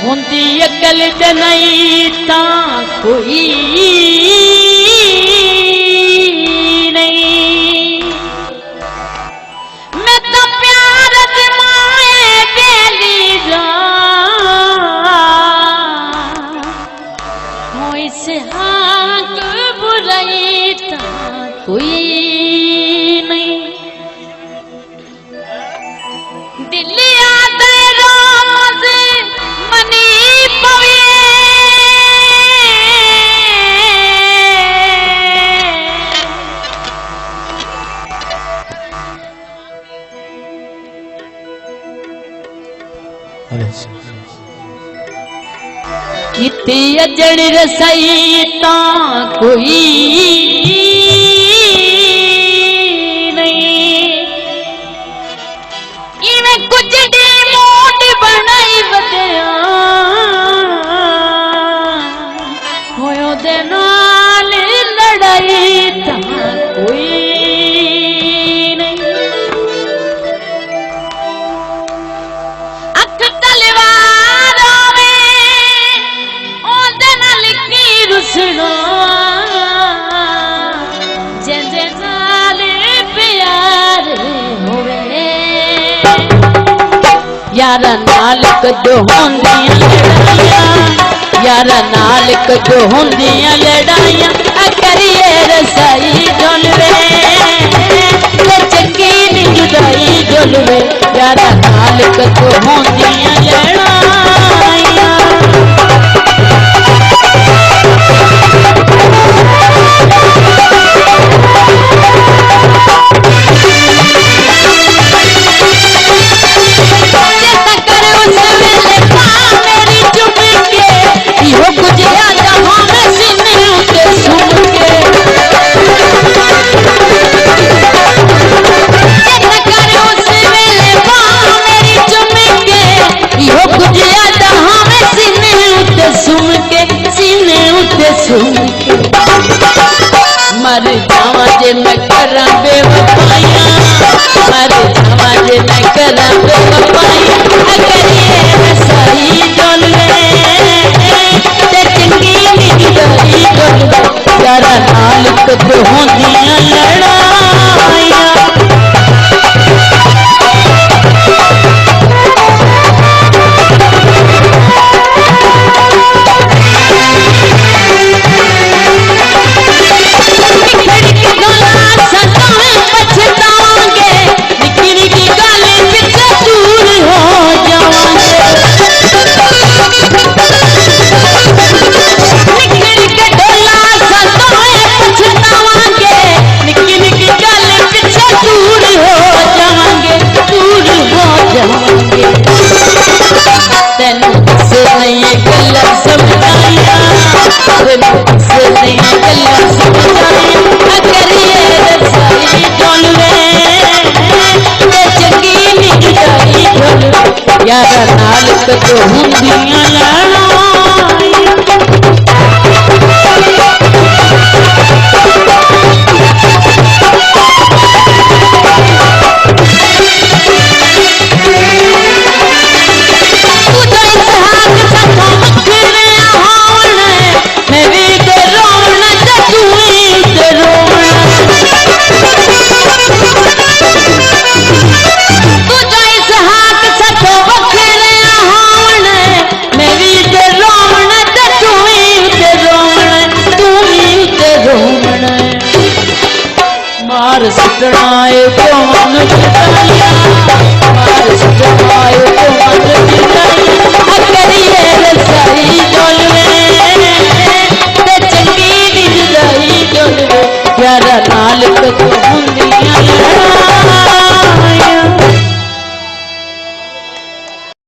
होंदी अकल ते नहीं तां कोई नहीं। मैं तो प्यार दे माए बेली जा मोई से हाथ बुराई तां कोई नहीं। दिलिया दे रोज मनी पवे किती अजड़ रसाई तां कोई नहीं। इवें कुछ डी मोट बनाई वधिया होयो दे नाल लड़ाई तां कोई नहीं। अख तलवार आवे ओदे नाल की रुसना जेंदे नाल प्यार होवे। यार नाल कदों होंदियां लड़ाइयां यार नाल कदों होंदियां लड़ाइयां करिए रसाई डोलवे तो चंगी नी जुदाई डोलवे। यार नाल कदों होंदियां लड़ाइयां मर जावा जे मैं करा बेवफाइयां मर जावा जे मैं करा बेवफाइयां करिए रसाई डोलवे ते चंगी नी जुदाई डोलवे। यार नाल कदों होंदियां लड़ाइयां यार नाल कदों होंदियां लड़ाइयां। सुटना है